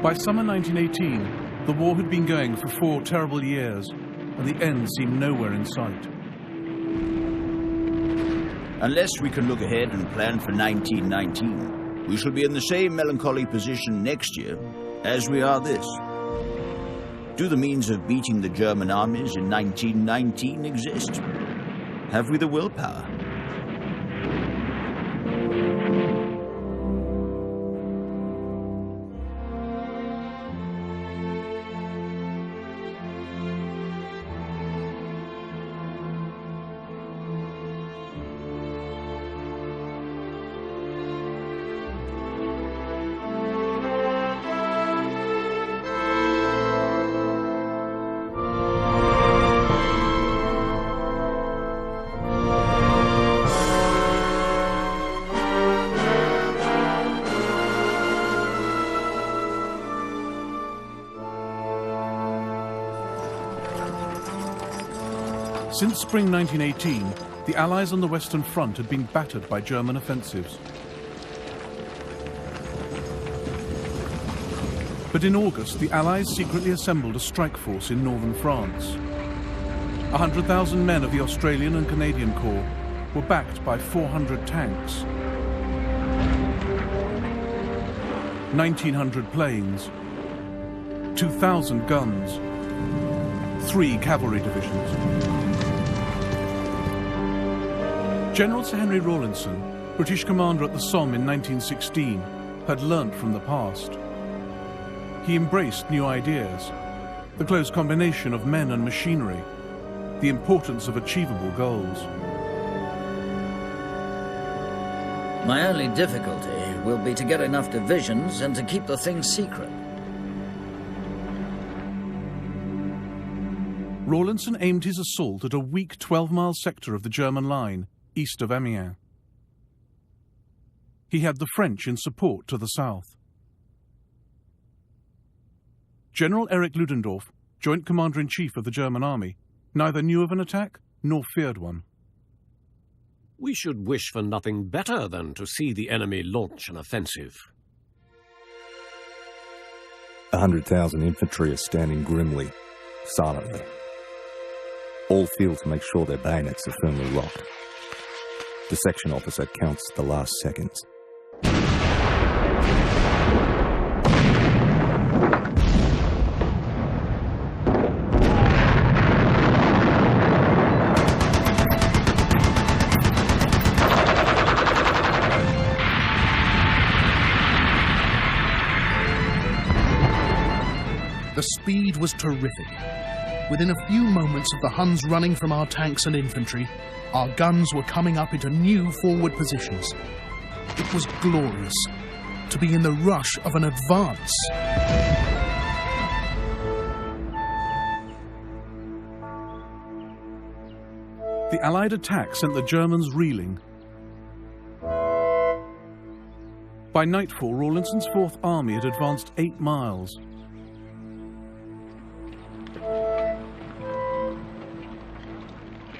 By summer 1918, the war had been going for 4 terrible years, and the end seemed nowhere in sight. Unless we can look ahead and plan for 1919, we shall be in the same melancholy position next year as we are this. Do the means of beating the German armies in 1919 exist? Have we the willpower? Since spring 1918, the Allies on the Western Front had been battered by German offensives. But in August, the Allies secretly assembled a strike force in northern France. 100,000 men of the Australian and Canadian Corps were backed by 400 tanks, 1,900 planes, 2,000 guns, 3 cavalry divisions. General Sir Henry Rawlinson, British commander at the Somme in 1916, had learnt from the past. He embraced new ideas, the close combination of men and machinery, the importance of achievable goals. My only difficulty will be to get enough divisions and to keep the thing secret. Rawlinson aimed his assault at a weak 12-mile sector of the German line, east of Amiens. He had the French in support to the south. General Erich Ludendorff, Joint Commander-in-Chief of the German Army, neither knew of an attack nor feared one. We should wish for nothing better than to see the enemy launch an offensive. 100,000 infantry are standing grimly, silently. All feel to make sure their bayonets are firmly locked. The section officer counts the last seconds. The speed was terrific. Within a few moments of the Huns running from our tanks and infantry, our guns were coming up into new forward positions. It was glorious to be in the rush of an advance. The Allied attack sent the Germans reeling. By nightfall, Rawlinson's Fourth Army had advanced 8 miles.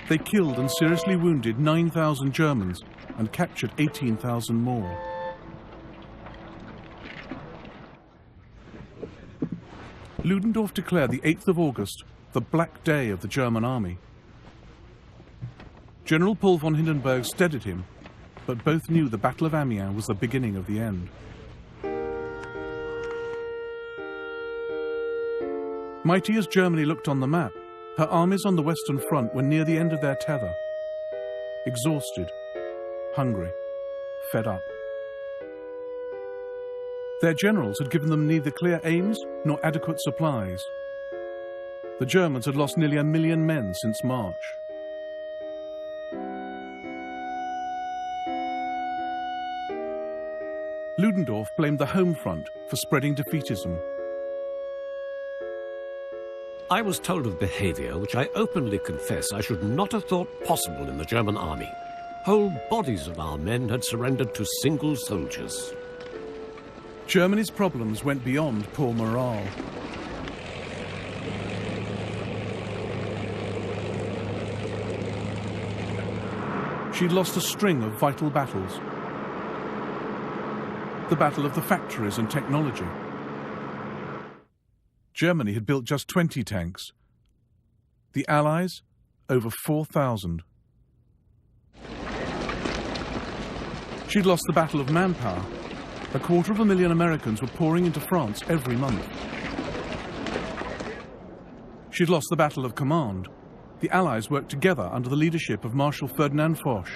They killed and seriously wounded 9,000 Germans and captured 18,000 more. Ludendorff declared the 8th of August the Black Day of the German army. General Paul von Hindenburg steadied him, but both knew the Battle of Amiens was the beginning of the end. Mighty as Germany looked on the map, her armies on the Western Front were near the end of their tether. Exhausted, hungry, fed up. Their generals had given them neither clear aims nor adequate supplies. The Germans had lost nearly 1 million men since March. Ludendorff blamed the home front for spreading defeatism. I was told of behavior which I openly confess I should not have thought possible in the German army. Whole bodies of our men had surrendered to single soldiers. Germany's problems went beyond poor morale. She'd lost a string of vital battles. The battle of the factories and technology. Germany had built just 20 tanks. The Allies, over 4,000. She'd lost the battle of manpower. 250,000 Americans were pouring into France every month. She'd lost the battle of command. The Allies worked together under the leadership of Marshal Ferdinand Foch.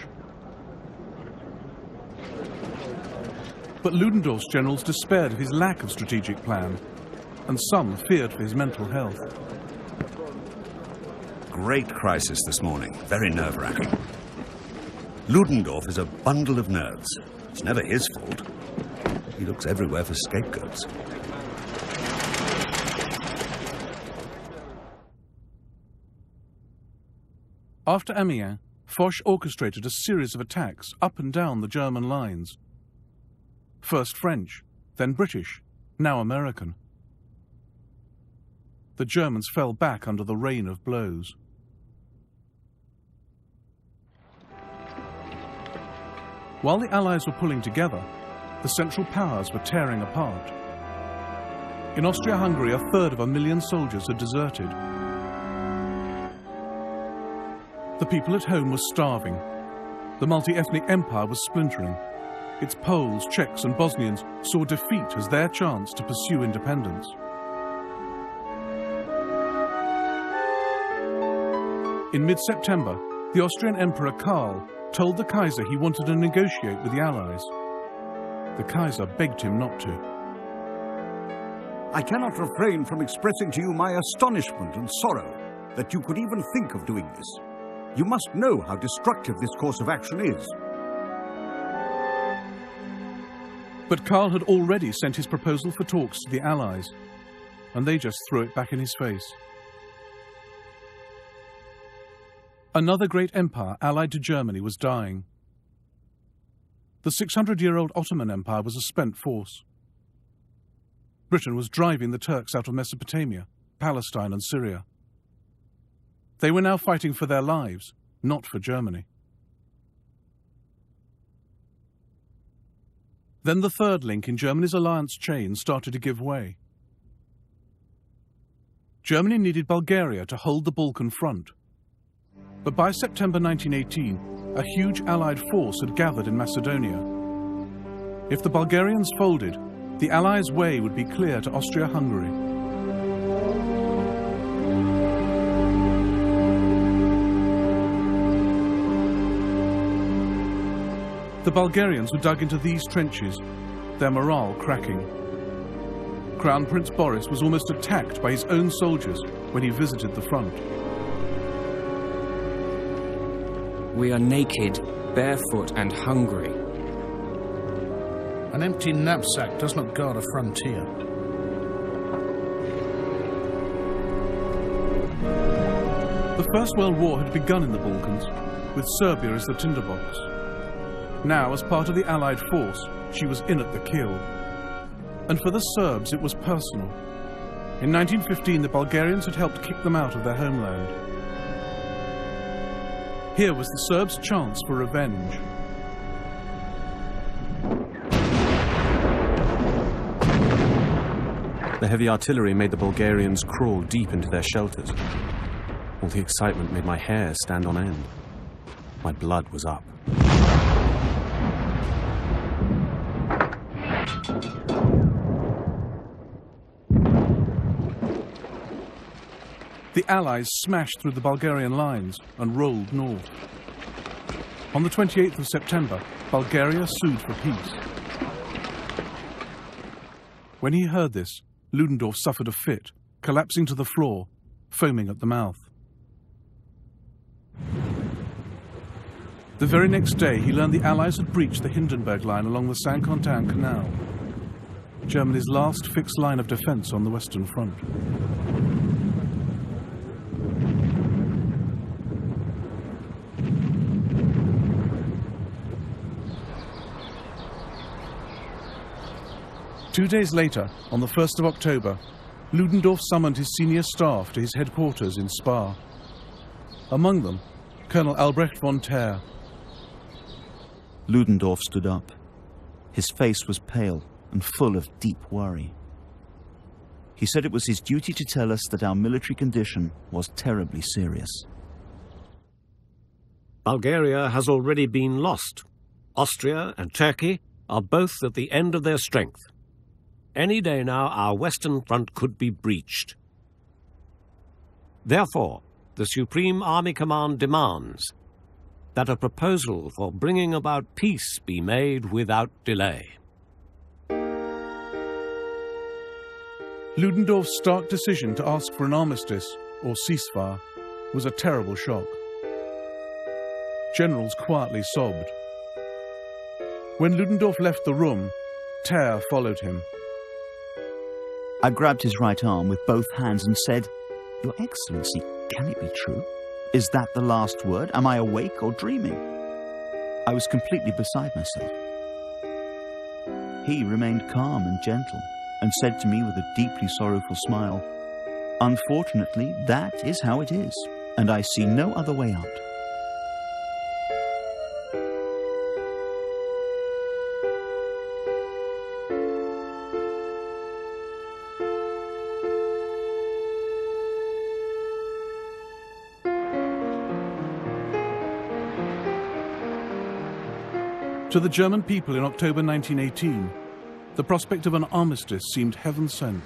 But Ludendorff's generals despaired of his lack of strategic plan, and some feared for his mental health. Great crisis this morning, very nerve-wracking. Ludendorff is a bundle of nerves. It's never his fault. He looks everywhere for scapegoats. After Amiens, Foch orchestrated a series of attacks up and down the German lines. First French, then British, now American. The Germans fell back under the rain of blows. While the Allies were pulling together, the Central Powers were tearing apart. In Austria-Hungary, 1/3 soldiers had deserted. The people at home were starving. The multi-ethnic empire was splintering. Its Poles, Czechs and Bosnians saw defeat as their chance to pursue independence. In mid-September, the Austrian Emperor Karl told the Kaiser he wanted to negotiate with the Allies. The Kaiser begged him not to. I cannot refrain from expressing to you my astonishment and sorrow that you could even think of doing this. You must know how destructive this course of action is. But Karl had already sent his proposal for talks to the Allies, and they just threw it back in his face. Another great empire allied to Germany was dying. The 600-year-old Ottoman Empire was a spent force. Britain was driving the Turks out of Mesopotamia, Palestine and Syria. They were now fighting for their lives, not for Germany. Then the third link in Germany's alliance chain started to give way. Germany needed Bulgaria to hold the Balkan front. But by September 1918, a huge Allied force had gathered in Macedonia. If the Bulgarians folded, the Allies' way would be clear to Austria-Hungary. The Bulgarians were dug into these trenches, their morale cracking. Crown Prince Boris was almost attacked by his own soldiers when he visited the front. We are naked, barefoot and hungry. An empty knapsack does not guard a frontier. The First World War had begun in the Balkans, with Serbia as the tinderbox. Now, as part of the Allied force, she was in at the kill. And for the Serbs, it was personal. In 1915, the Bulgarians had helped kick them out of their homeland. Here was the Serbs' chance for revenge. The heavy artillery made the Bulgarians crawl deep into their shelters. All the excitement made my hair stand on end. My blood was up. The Allies smashed through the Bulgarian lines and rolled north. On the 28th of September, Bulgaria sued for peace. When he heard this, Ludendorff suffered a fit, collapsing to the floor, foaming at the mouth. The very next day, he learned the Allies had breached the Hindenburg Line along the Saint-Quentin Canal, Germany's last fixed line of defense on the Western Front. Two days later, on the 1st of October, Ludendorff summoned his senior staff to his headquarters in Spa. Among them, Colonel Albrecht von Thaer. Ludendorff stood up. His face was pale and full of deep worry. He said it was his duty to tell us that our military condition was terribly serious. Bulgaria has already been lost. Austria and Turkey are both at the end of their strength. Any day now, our Western Front could be breached. Therefore, the Supreme Army Command demands that a proposal for bringing about peace be made without delay. Ludendorff's stark decision to ask for an armistice, or ceasefire, was a terrible shock. Generals quietly sobbed. When Ludendorff left the room, terror followed him. I grabbed his right arm with both hands and said, "Your Excellency, can it be true? Is that the last word? Am I awake or dreaming?" I was completely beside myself. He remained calm and gentle and said to me with a deeply sorrowful smile, "Unfortunately, that is how it is, and I see no other way out." To the German people in October 1918, the prospect of an armistice seemed heaven-sent.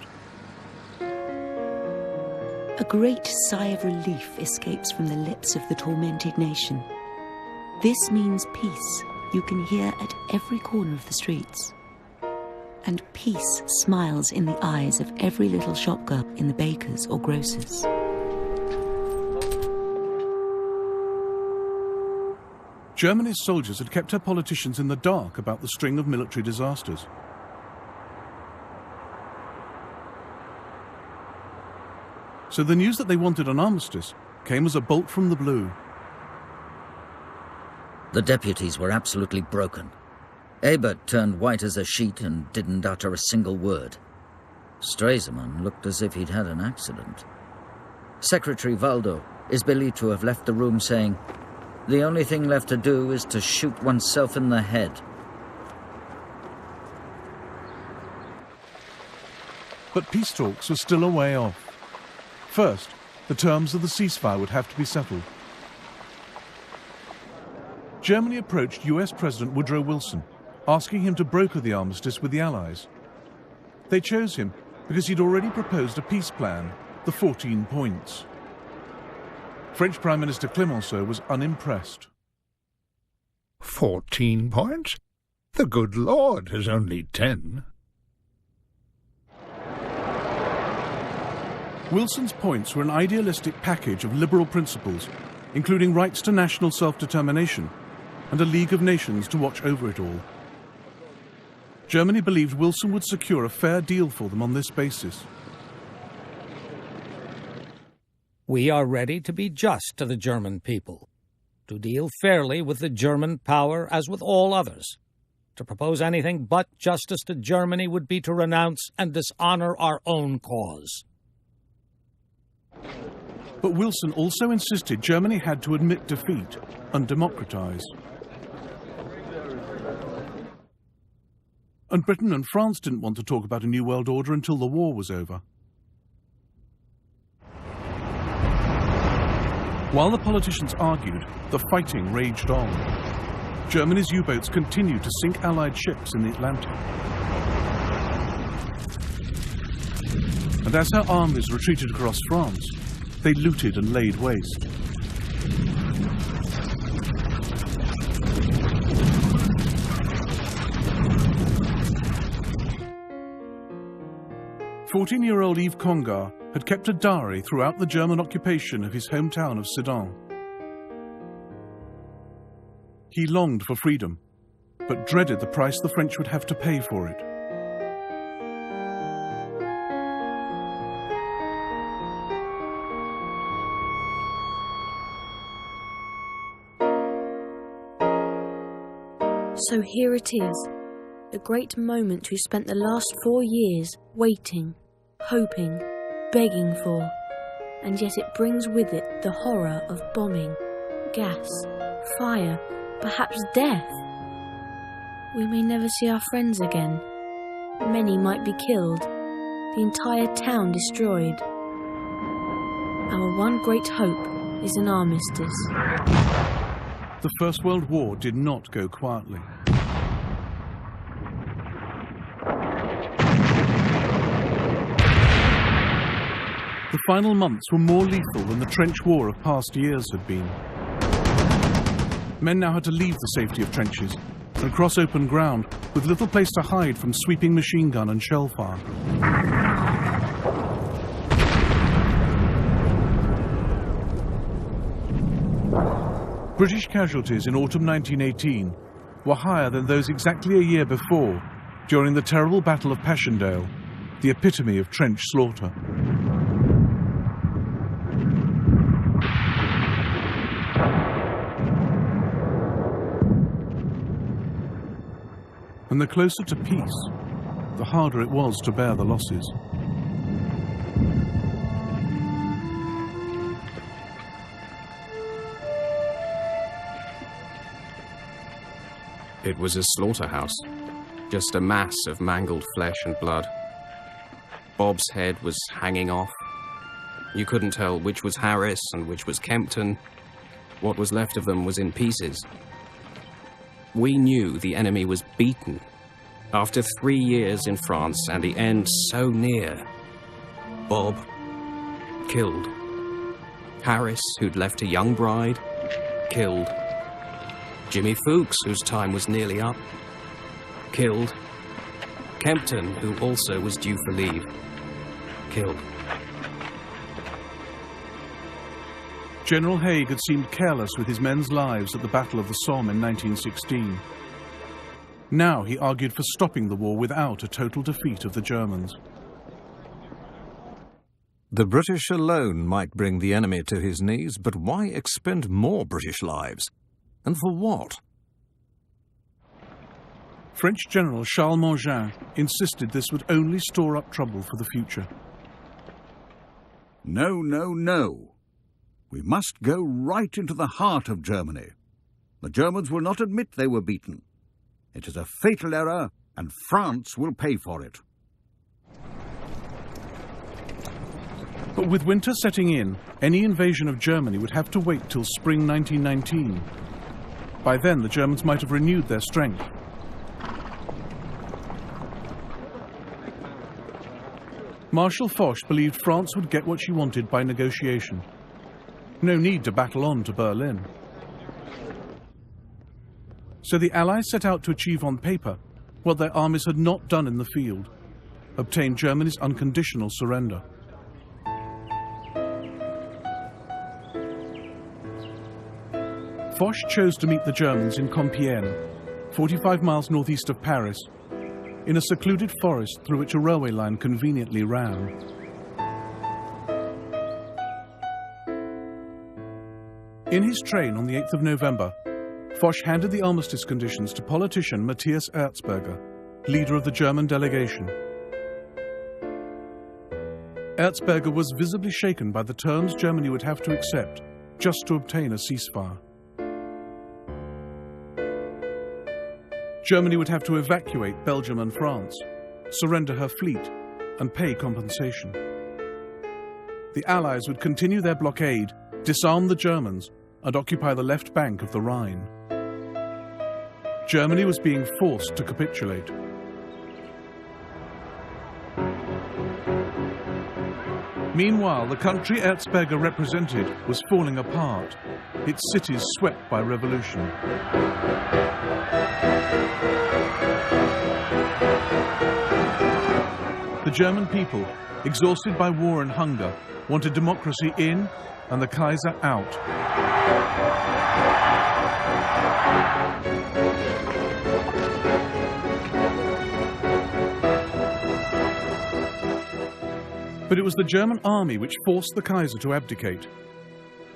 A great sigh of relief escapes from the lips of the tormented nation. This means peace you can hear at every corner of the streets. And peace smiles in the eyes of every little shopgirl in the baker's or grocer's. Germany's soldiers had kept her politicians in the dark about the string of military disasters. So the news that they wanted an armistice came as a bolt from the blue. The deputies were absolutely broken. Ebert turned white as a sheet and didn't utter a single word. Stresemann looked as if he'd had an accident. Secretary Waldo is believed to have left the room saying, "The only thing left to do is to shoot oneself in the head." But peace talks were still a way off. First, the terms of the ceasefire would have to be settled. Germany approached US President Woodrow Wilson, asking him to broker the armistice with the Allies. They chose him because he'd already proposed a peace plan, the 14 points. French Prime Minister Clemenceau was unimpressed. 14 points? The good Lord has only 10. Wilson's points were an idealistic package of liberal principles, including rights to national self-determination and a League of Nations to watch over it all. Germany believed Wilson would secure a fair deal for them on this basis. We are ready to be just to the German people, to deal fairly with the German power as with all others. To propose anything but justice to Germany would be to renounce and dishonor our own cause. But Wilson also insisted Germany had to admit defeat and democratize. And Britain and France didn't want to talk about a new world order until the war was over. While the politicians argued, the fighting raged on. Germany's U-boats continued to sink Allied ships in the Atlantic. And as her armies retreated across France, they looted and laid waste. "14-year-old Yves Congar had kept a diary throughout the German occupation of his hometown of Sedan. He longed for freedom, but dreaded the price the French would have to pay for it. So here it is, the great moment we spent the last 4 years waiting, hoping, begging for, and yet it brings with it the horror of bombing, gas, fire, perhaps death. We may never see our friends again. Many might be killed, the entire town destroyed. Our one great hope is an armistice. The First World War did not go quietly. The final months were more lethal than the trench war of past years had been. Men now had to leave the safety of trenches and cross open ground with little place to hide from sweeping machine gun and shell fire. British casualties in autumn 1918 were higher than those exactly a year before, during the terrible Battle of Passchendaele, the epitome of trench slaughter. And the closer to peace, the harder it was to bear the losses. It was a slaughterhouse, just a mass of mangled flesh and blood. Bob's head was hanging off. You couldn't tell which was Harris and which was Kempton. What was left of them was in pieces. We knew the enemy was beaten. After 3 years in France and the end so near, Bob killed. Harris, who'd left a young bride, killed. Jimmy Fuchs, whose time was nearly up, killed. Kempton, who also was due for leave, killed. General Haig had seemed careless with his men's lives at the Battle of the Somme in 1916. Now he argued for stopping the war without a total defeat of the Germans. The British alone might bring the enemy to his knees, but why expend more British lives? And for what? French General Charles Mangin insisted this would only store up trouble for the future. No, no, no. We must go right into the heart of Germany. The Germans will not admit they were beaten. It is a fatal error, and France will pay for it. But with winter setting in, any invasion of Germany would have to wait till spring 1919. By then, the Germans might have renewed their strength. Marshal Foch believed France would get what she wanted by negotiation. No need to battle on to Berlin. So the Allies set out to achieve on paper what their armies had not done in the field: obtain Germany's unconditional surrender. Foch chose to meet the Germans in Compiègne, 45 miles northeast of Paris, in a secluded forest through which a railway line conveniently ran. In his train on the 8th of November, Foch handed the armistice conditions to politician Matthias Erzberger, leader of the German delegation. Erzberger was visibly shaken by the terms Germany would have to accept just to obtain a ceasefire. Germany would have to evacuate Belgium and France, surrender her fleet, and pay compensation. The Allies would continue their blockade, disarm the Germans, and occupy the left bank of the Rhine. Germany was being forced to capitulate. Meanwhile, the country Erzberger represented was falling apart, its cities swept by revolution. The German people, exhausted by war and hunger, wanted democracy in and the Kaiser out. But it was the German army which forced the Kaiser to abdicate.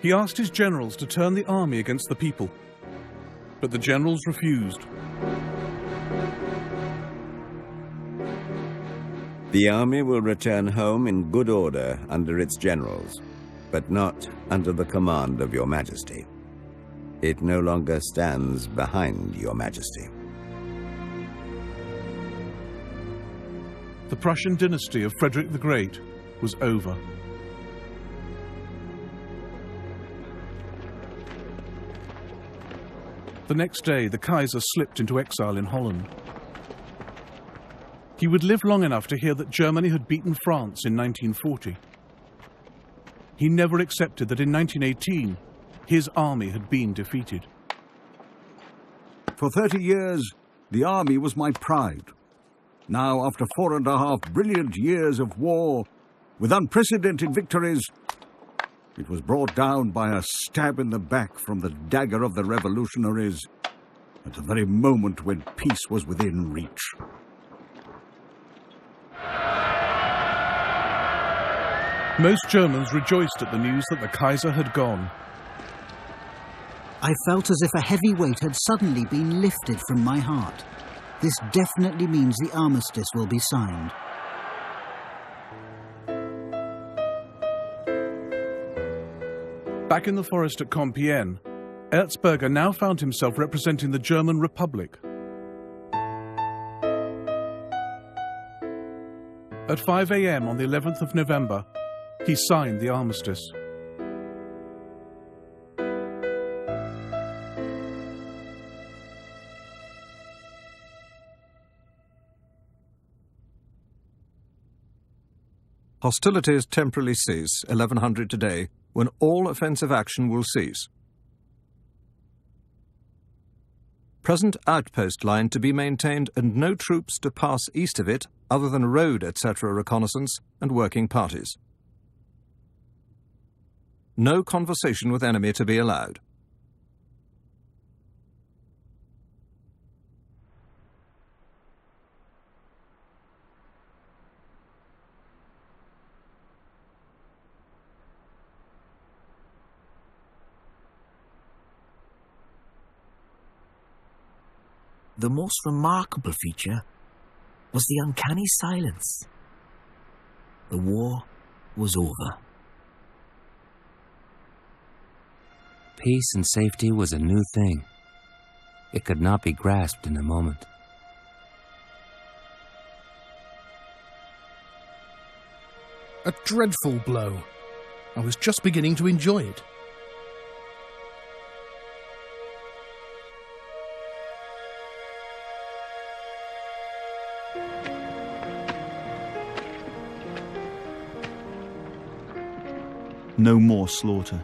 He asked his generals to turn the army against the people, but the generals refused. The army will return home in good order under its generals, but not under the command of your majesty. It no longer stands behind your majesty. the Prussian dynasty of Frederick the Great was over. The next day, the Kaiser slipped into exile in Holland. He would live long enough to hear that Germany had beaten France in 1940. He never accepted that in 1918, his army had been defeated. For 30 years, the army was my pride. Now, after 4.5 brilliant years of war, with unprecedented victories, it was brought down by a stab in the back from the dagger of the revolutionaries at the very moment when peace was within reach. Most Germans rejoiced at the news that the Kaiser had gone. I felt as if a heavy weight had suddenly been lifted from my heart. This definitely means the armistice will be signed. Back in the forest at Compiègne, Erzberger now found himself representing the German Republic. At 5 a.m. on the 11th of November, he signed the armistice. Hostilities temporarily cease, 1100 today, when all offensive action will cease. Present outpost line to be maintained and no troops to pass east of it other than road, etc. reconnaissance and working parties. No conversation with enemy to be allowed. The most remarkable feature was the uncanny silence. The war was over. Peace and safety was a new thing. It could not be grasped in a moment. A dreadful blow. I was just beginning to enjoy it. No more slaughter.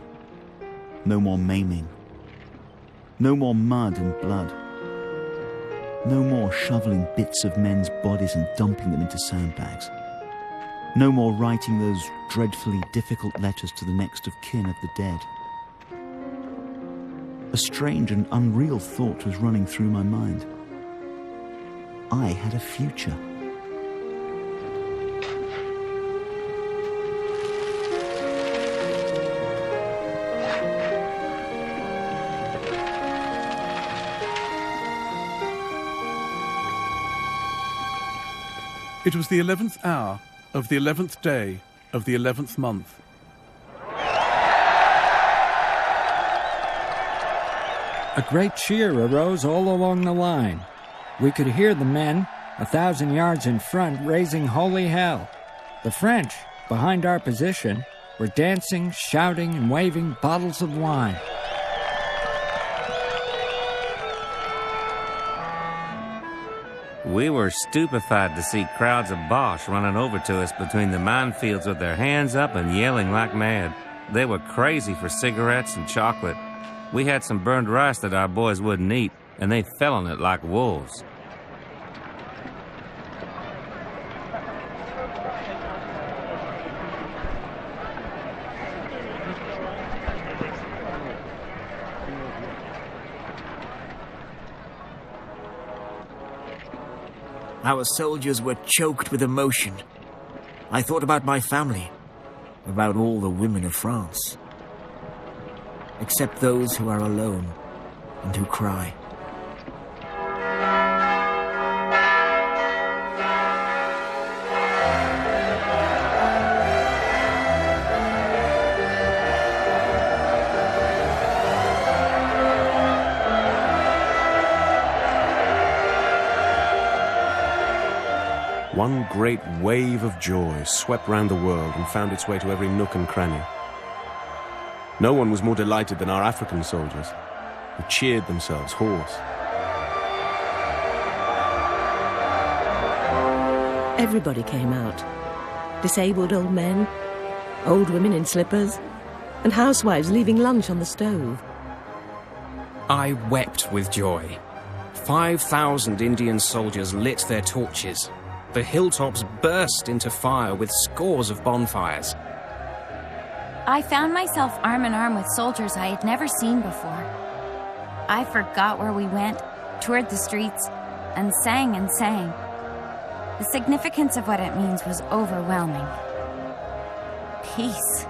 No more maiming. No more mud and blood. No more shoveling bits of men's bodies and dumping them into sandbags. No more writing those dreadfully difficult letters to the next of kin of the dead. A strange and unreal thought was running through my mind. I had a future. It was the 11th hour of the 11th day of the 11th month. A great cheer arose all along the line. We could hear the men, 1,000 yards in front, raising holy hell. The French, behind our position, were dancing, shouting, and waving bottles of wine. We were stupefied to see crowds of Boche running over to us between the minefields with their hands up and yelling like mad. They were crazy for cigarettes and chocolate. We had some burned rice that our boys wouldn't eat, and they fell on it like wolves. Our soldiers were choked with emotion. I thought about my family, about all the women of France. Except those who are alone and who cry. One great wave of joy swept round the world and found its way to every nook and cranny. No one was more delighted than our African soldiers, who cheered themselves hoarse. Everybody came out. Disabled old men, old women in slippers, and housewives leaving lunch on the stove. I wept with joy. 5,000 Indian soldiers lit their torches. The hilltops burst into fire with scores of bonfires. I found myself arm in arm with soldiers I had never seen before. I forgot where we went, toured the streets, and sang and sang. The significance of what it means was overwhelming. Peace.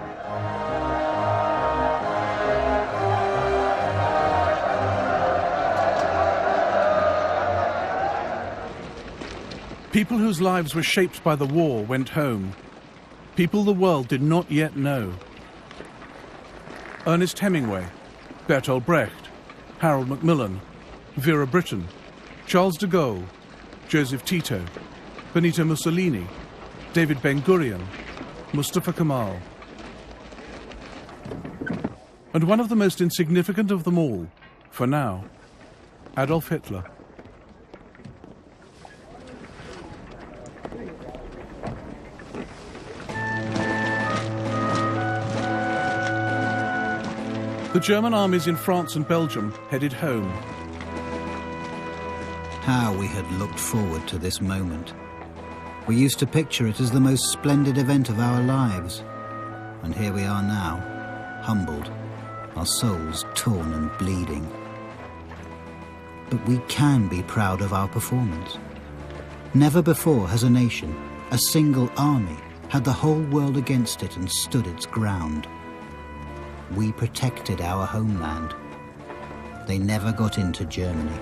People whose lives were shaped by the war went home. People the world did not yet know. Ernest Hemingway, Bertolt Brecht, Harold Macmillan, Vera Brittain, Charles de Gaulle, Joseph Tito, Benito Mussolini, David Ben-Gurion, Mustafa Kemal. And one of the most insignificant of them all, for now, Adolf Hitler. The German armies in France and Belgium headed home. How we had looked forward to this moment. We used to picture it as the most splendid event of our lives. And here we are now, humbled, our souls torn and bleeding. But we can be proud of our performance. Never before has a nation, a single army, had the whole world against it and stood its ground. We protected our homeland. They never got into Germany.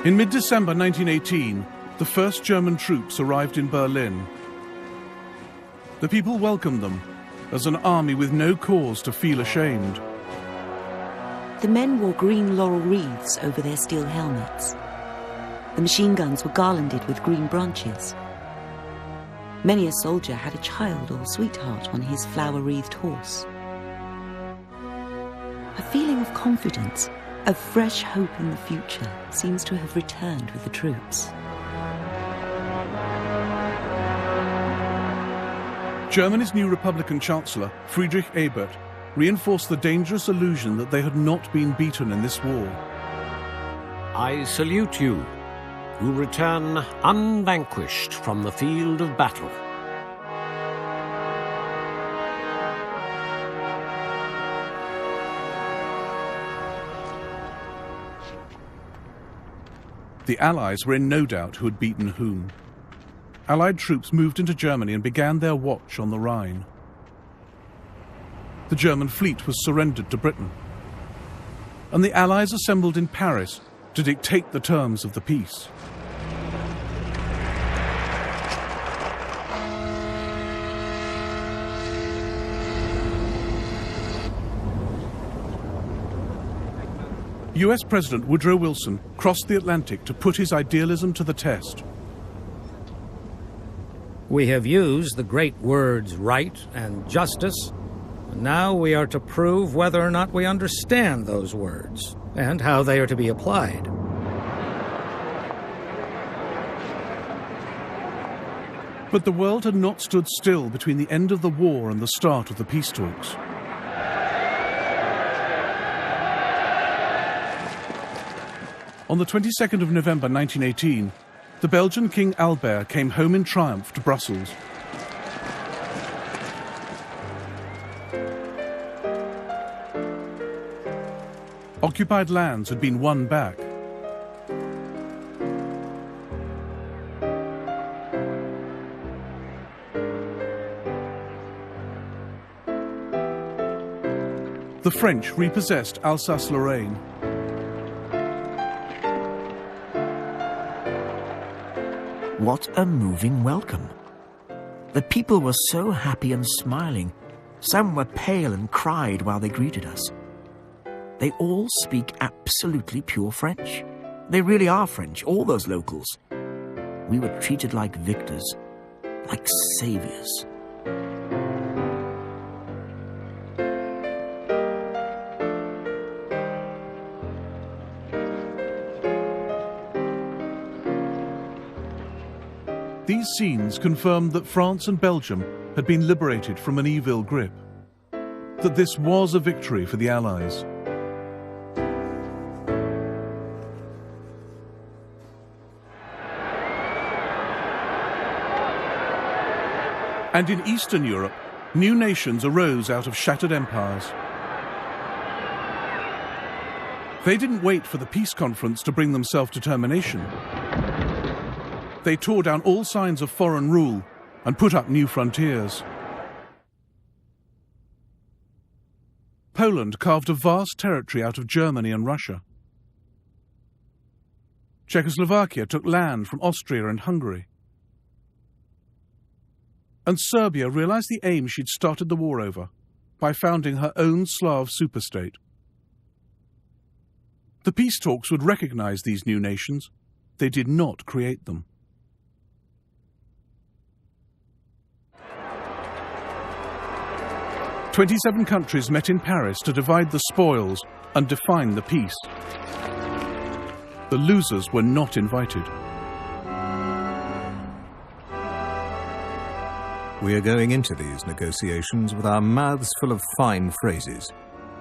In mid-December 1918, the first German troops arrived in Berlin. The people welcomed them as an army with no cause to feel ashamed. The men wore green laurel wreaths over their steel helmets. The machine guns were garlanded with green branches. Many a soldier had a child or sweetheart on his flower-wreathed horse. A feeling of confidence, of fresh hope in the future, seems to have returned with the troops. Germany's new Republican Chancellor, Friedrich Ebert, reinforced the dangerous illusion that they had not been beaten in this war. I salute you, who return unvanquished from the field of battle. The Allies were in no doubt who had beaten whom. Allied troops moved into Germany and began their watch on the Rhine. The German fleet was surrendered to Britain, and the Allies assembled in Paris to dictate the terms of the peace. US President Woodrow Wilson crossed the Atlantic to put his idealism to the test. We have used the great words right and justice. Now we are to prove whether or not we understand those words and how they are to be applied. But the world had not stood still between the end of the war and the start of the peace talks. On the 22nd of November 1918, the Belgian King Albert came home in triumph to Brussels. Occupied lands had been won back. The French repossessed Alsace-Lorraine. What a moving welcome. The people were so happy and smiling, Some were pale and cried while they greeted us. They all speak absolutely pure French. They really are French, all those locals. We were treated like victors, like saviors. These scenes confirmed that France and Belgium had been liberated from an evil grip, that this was a victory for the Allies. And in Eastern Europe, new nations arose out of shattered empires. They didn't wait for the peace conference to bring them self-determination. They tore down all signs of foreign rule and put up new frontiers. Poland carved a vast territory out of Germany and Russia. Czechoslovakia took land from Austria and Hungary. And Serbia realized the aim she'd started the war over by founding her own Slav superstate. The peace talks would recognize these new nations. They did not create them. "27 countries met in Paris to divide the spoils and define the peace. The losers were not invited. We are going into these negotiations with our mouths full of fine phrases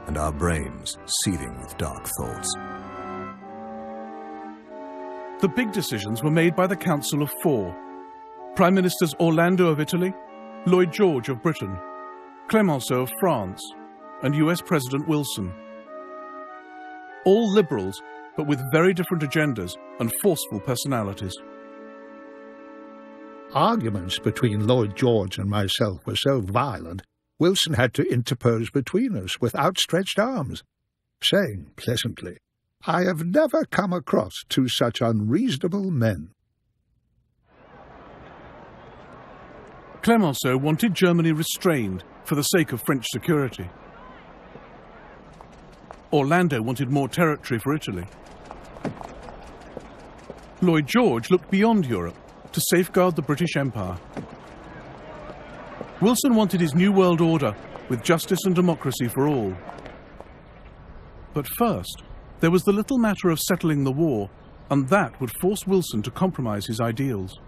and our brains seething with dark thoughts. The big decisions were made by the Council of Four. Prime Ministers Orlando of Italy, Lloyd George of Britain, Clemenceau of France, and US President Wilson. All liberals, but with very different agendas and forceful personalities. Arguments between Lloyd George and myself were so violent, Wilson had to interpose between us with outstretched arms, saying pleasantly, "I have never come across two such unreasonable men." Clemenceau wanted Germany restrained for the sake of French security. Orlando wanted more territory for Italy. Lloyd George looked beyond Europe to safeguard the British Empire. Wilson wanted his new world order with justice and democracy for all. But first, there was the little matter of settling the war, and that would force Wilson to compromise his ideals.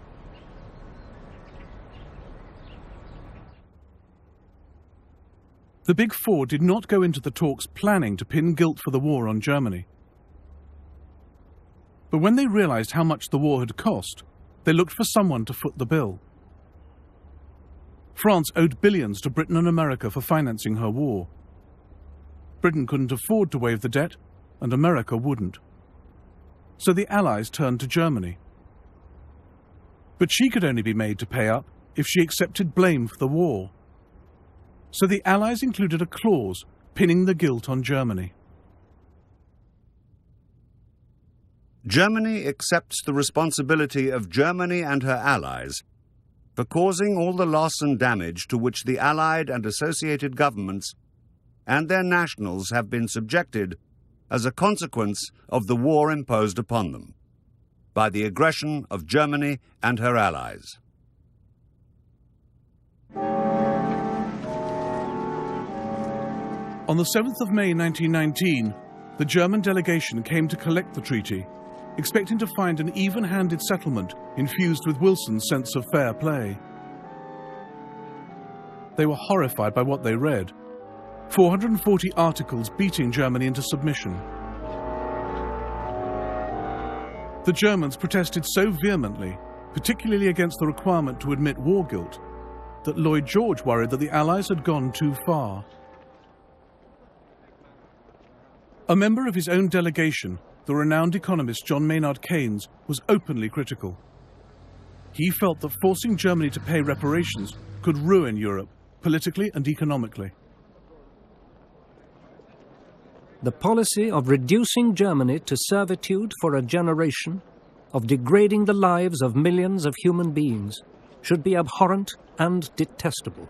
The Big Four did not go into the talks planning to pin guilt for the war on Germany. But when they realized how much the war had cost, they looked for someone to foot the bill. France owed billions to Britain and America for financing her war. Britain couldn't afford to waive the debt, and America wouldn't. So the Allies turned to Germany. But she could only be made to pay up if she accepted blame for the war. So the Allies included a clause pinning the guilt on Germany. Germany accepts the responsibility of Germany and her allies for causing all the loss and damage to which the Allied and associated governments and their nationals have been subjected as a consequence of the war imposed upon them by the aggression of Germany and her allies. On the 7th of May 1919, the German delegation came to collect the treaty, expecting to find an even-handed settlement infused with Wilson's sense of fair play. They were horrified by what they read. 440 articles beating Germany into submission. The Germans protested so vehemently, particularly against the requirement to admit war guilt, that Lloyd George worried that the Allies had gone too far. A member of his own delegation, the renowned economist John Maynard Keynes, was openly critical. He felt that forcing Germany to pay reparations could ruin Europe, politically and economically. The policy of reducing Germany to servitude for a generation, of degrading the lives of millions of human beings, should be abhorrent and detestable.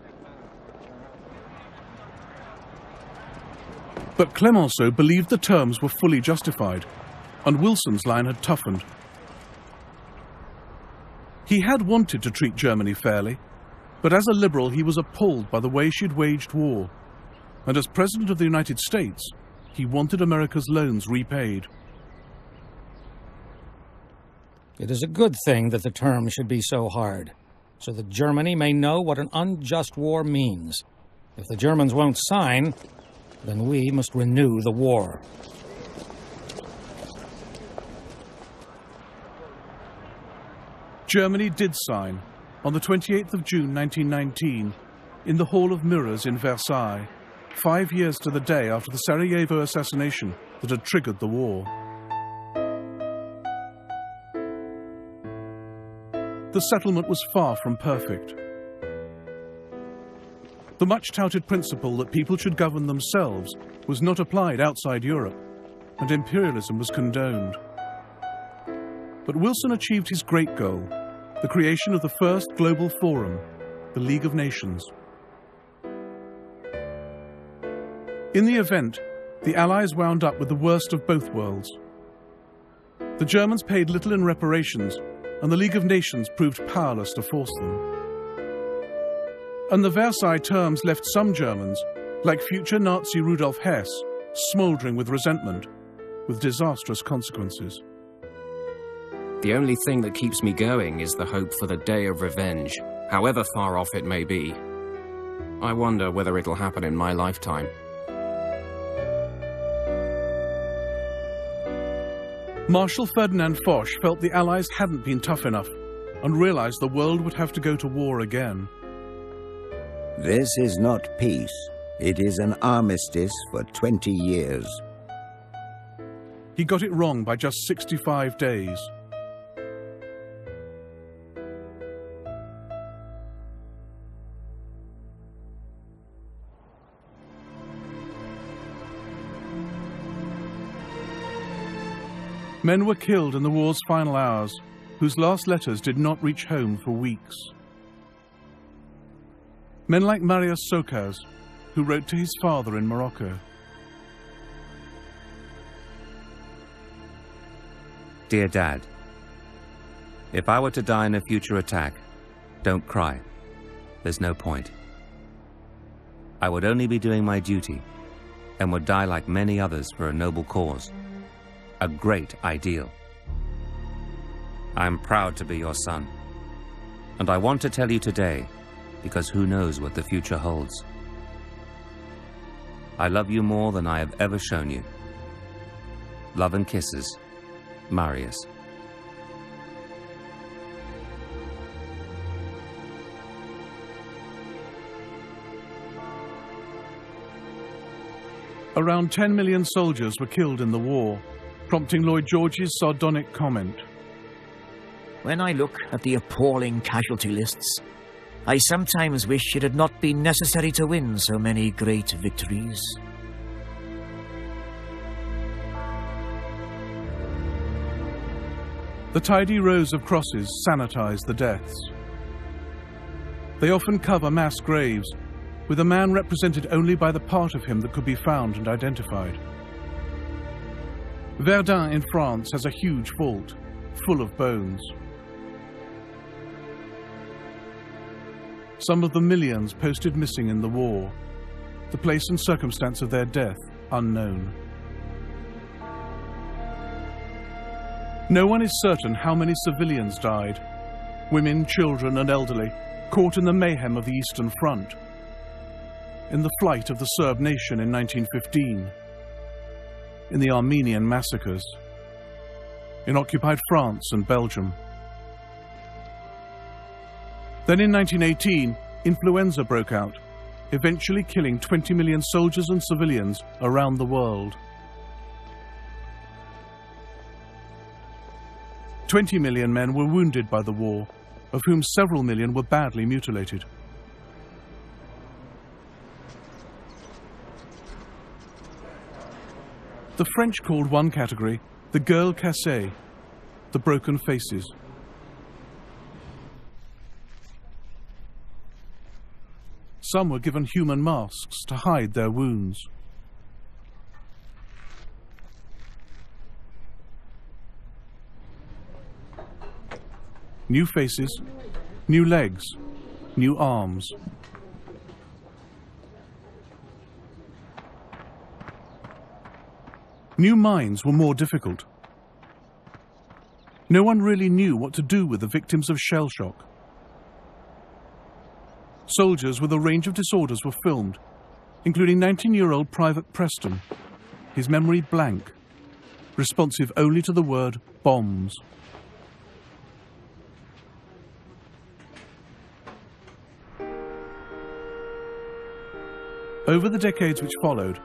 But Clemenceau believed the terms were fully justified, and Wilson's line had toughened. He had wanted to treat Germany fairly, but as a liberal he was appalled by the way she'd waged war, and as President of the United States, he wanted America's loans repaid. It is a good thing that the terms should be so hard, so that Germany may know what an unjust war means. If the Germans won't sign, then we must renew the war. Germany did sign on the 28th of June 1919 in the Hall of Mirrors in Versailles, 5 years to the day after the Sarajevo assassination that had triggered the war. The settlement was far from perfect. The much-touted principle that people should govern themselves was not applied outside Europe, and imperialism was condoned. But Wilson achieved his great goal, the creation of the first global forum, the League of Nations. In the event, the Allies wound up with the worst of both worlds. The Germans paid little in reparations, and the League of Nations proved powerless to force them. And the Versailles terms left some Germans, like future Nazi Rudolf Hess, smouldering with resentment, with disastrous consequences. The only thing that keeps me going is the hope for the day of revenge, however far off it may be. I wonder whether it'll happen in my lifetime. Marshal Ferdinand Foch felt the Allies hadn't been tough enough and realized the world would have to go to war again. This is not peace. It is an armistice for 20 years. He got it wrong by just 65 days. Men were killed in the war's final hours, whose last letters did not reach home for weeks. Men like Marius Socas, who wrote to his father in Morocco. Dear Dad, if I were to die in a future attack, don't cry. There's no point. I would only be doing my duty and would die like many others for a noble cause, a great ideal. I'm proud to be your son, and I want to tell you today because who knows what the future holds. I love you more than I have ever shown you. Love and kisses, Marius. Around 10 million soldiers were killed in the war, prompting Lloyd George's sardonic comment. When I look at the appalling casualty lists, I sometimes wish it had not been necessary to win so many great victories. The tidy rows of crosses sanitize the deaths. They often cover mass graves, with a man represented only by the part of him that could be found and identified. Verdun in France has a huge vault, full of bones. Some of the millions posted missing in the war, the place and circumstance of their death unknown. No one is certain how many civilians died, women, children and elderly, caught in the mayhem of the Eastern Front, in the flight of the Serb nation in 1915, in the Armenian massacres, in occupied France and Belgium. Then in 1918, influenza broke out, eventually killing 20 million soldiers and civilians around the world. 20 million men were wounded by the war, of whom several million were badly mutilated. The French called one category the gueules cassées, the broken faces. Some were given human masks to hide their wounds. new faces, new legs, new arms. New mines were more difficult. No one really knew what to do with the victims of shell shock. Soldiers with a range of disorders were filmed, including 19-year-old Private Preston, his memory blank, responsive only to the word bombs. Over the decades which followed,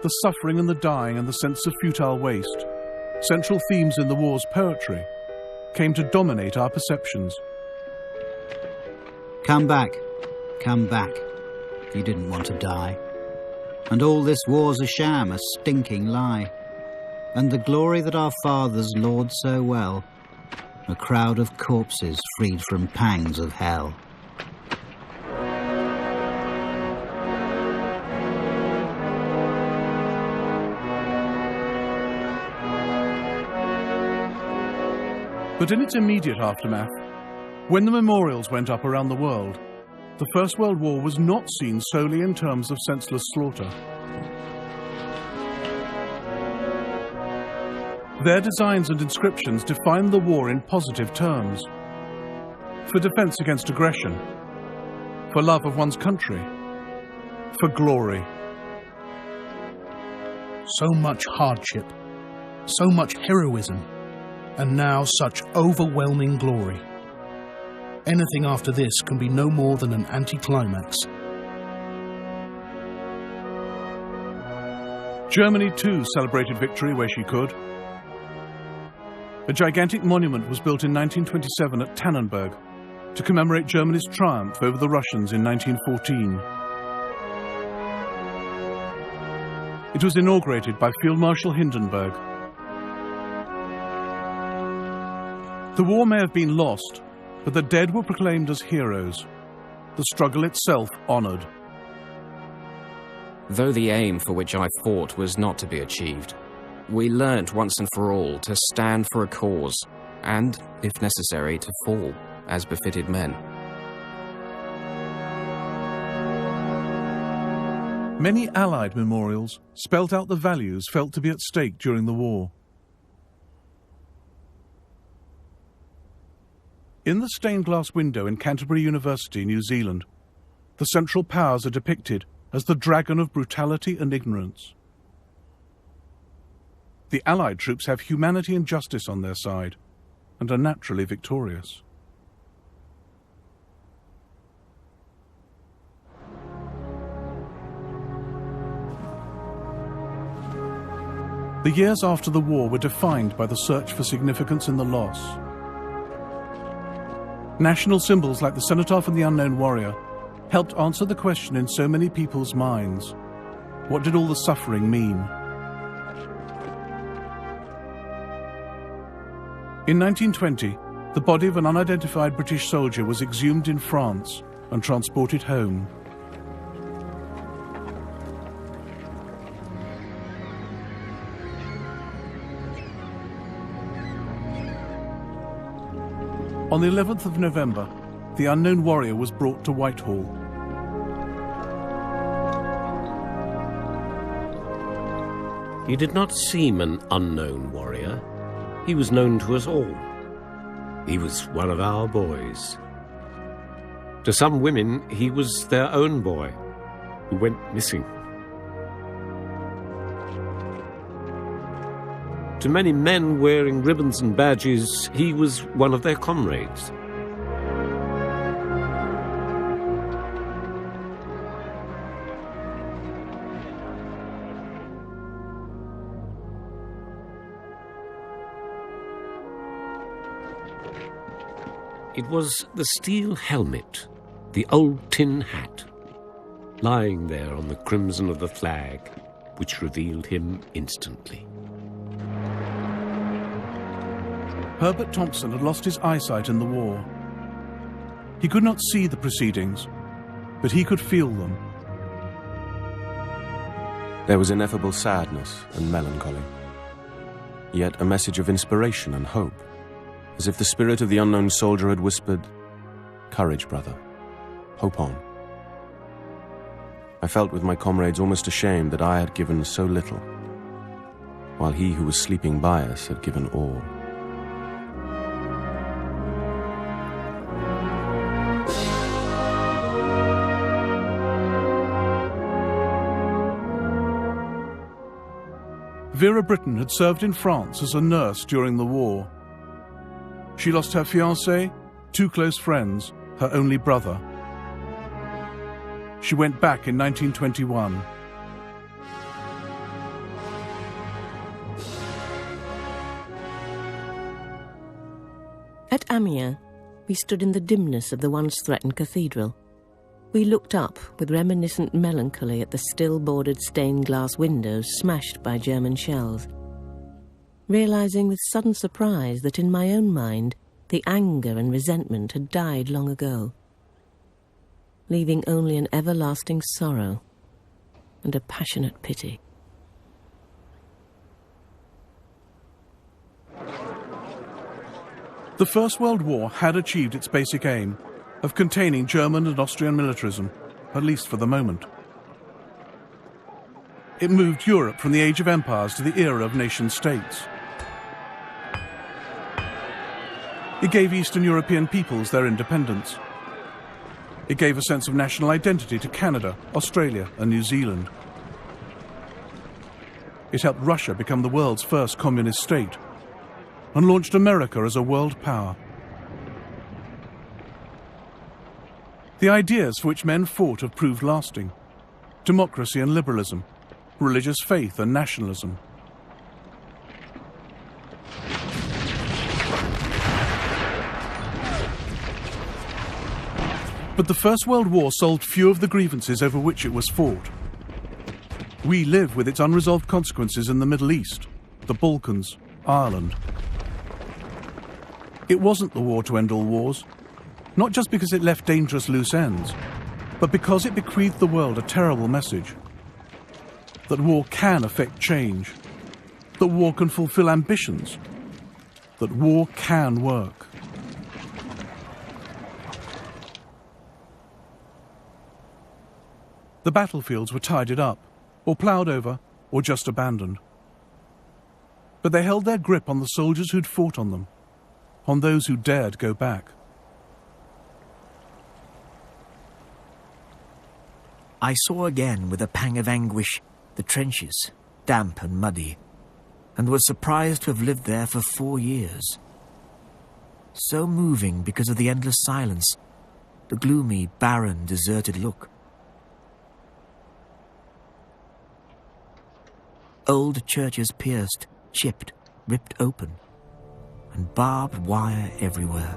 the suffering and the dying and the sense of futile waste, central themes in the war's poetry, came to dominate our perceptions. Come back, come back. You didn't want to die. And all this war's a sham, a stinking lie. And the glory that our fathers laud so well, a crowd of corpses freed from pangs of hell. But in its immediate aftermath, when the memorials went up around the world, the First World War was not seen solely in terms of senseless slaughter. Their designs and inscriptions defined the war in positive terms. For defense against aggression, for love of one's country, for glory. So much hardship, so much heroism, and now such overwhelming glory. Anything after this can be no more than an anticlimax. Germany too celebrated victory where she could. A gigantic monument was built in 1927 at Tannenberg to commemorate Germany's triumph over the Russians in 1914. It was inaugurated by Field Marshal Hindenburg. The war may have been lost, but the dead were proclaimed as heroes, the struggle itself honoured. Though the aim for which I fought was not to be achieved, we learnt once and for all to stand for a cause, and, if necessary, to fall, as befitted men. Many Allied memorials spelt out the values felt to be at stake during the war. In the stained glass window in Canterbury University, New Zealand, the Central Powers are depicted as the dragon of brutality and ignorance. The Allied troops have humanity and justice on their side, and are naturally victorious. The years after the war were defined by the search for significance in the loss. National symbols like the cenotaph and the unknown warrior helped answer the question in so many people's minds: what did all the suffering mean? In 1920, the body of an unidentified British soldier was exhumed in France and transported home. On the 11th of November, the unknown warrior was brought to Whitehall. He did not seem an unknown warrior. He was known to us all. He was one of our boys. To some women, he was their own boy, who went missing. To many men wearing ribbons and badges, he was one of their comrades. It was the steel helmet, the old tin hat, lying there on the crimson of the flag, which revealed him instantly. Herbert Thompson had lost his eyesight in the war. He could not see the proceedings, but he could feel them. There was ineffable sadness and melancholy, yet a message of inspiration and hope, as if the spirit of the unknown soldier had whispered, "Courage, brother. Hope on." I felt with my comrades almost ashamed that I had given so little, while he who was sleeping by us had given all. Vera Brittain had served in France as a nurse during the war. She lost her fiancé, 2 close friends, her only brother. She went back in 1921. At Amiens, we stood in the dimness of the once-threatened cathedral. We looked up with reminiscent melancholy at the still-bordered stained-glass windows smashed by German shells, realizing with sudden surprise that in my own mind the anger and resentment had died long ago, leaving only an everlasting sorrow and a passionate pity. The First World War had achieved its basic aim of containing German and Austrian militarism, at least for the moment. It moved Europe from the age of empires to the era of nation-states. It gave Eastern European peoples their independence. It gave a sense of national identity to Canada, Australia, and New Zealand. It helped Russia become the world's first communist state and launched America as a world power. The ideas for which men fought have proved lasting: democracy and liberalism, religious faith and nationalism. But the First World War solved few of the grievances over which it was fought. We live with its unresolved consequences in the Middle East, the Balkans, Ireland. It wasn't the war to end all wars, not just because it left dangerous loose ends, but because it bequeathed the world a terrible message: that war can affect change, that war can fulfill ambitions, that war can work. The battlefields were tidied up, or ploughed over, or just abandoned. But they held their grip on the soldiers who'd fought on them, on those who dared go back. I saw again with a pang of anguish the trenches, damp and muddy, and was surprised to have lived there for 4 years. So moving because of the endless silence, the gloomy, barren, deserted look. Old churches pierced, chipped, ripped open, and barbed wire everywhere.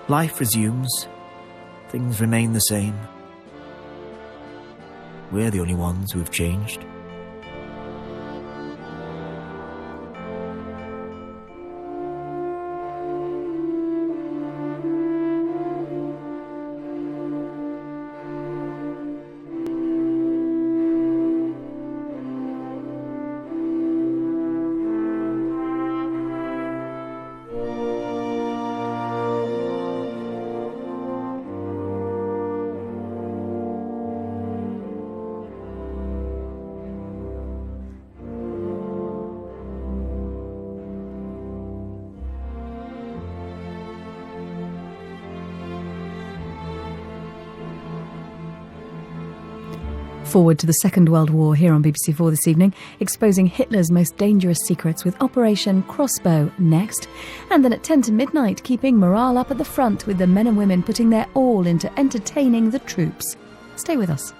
Life resumes. Things remain the same. We're the only ones who have changed. Forward to the Second World War here on BBC4 this evening, exposing Hitler's most dangerous secrets with Operation Crossbow next. And then at 10 to midnight, keeping morale up at the front with the men and women putting their all into entertaining the troops. Stay with us.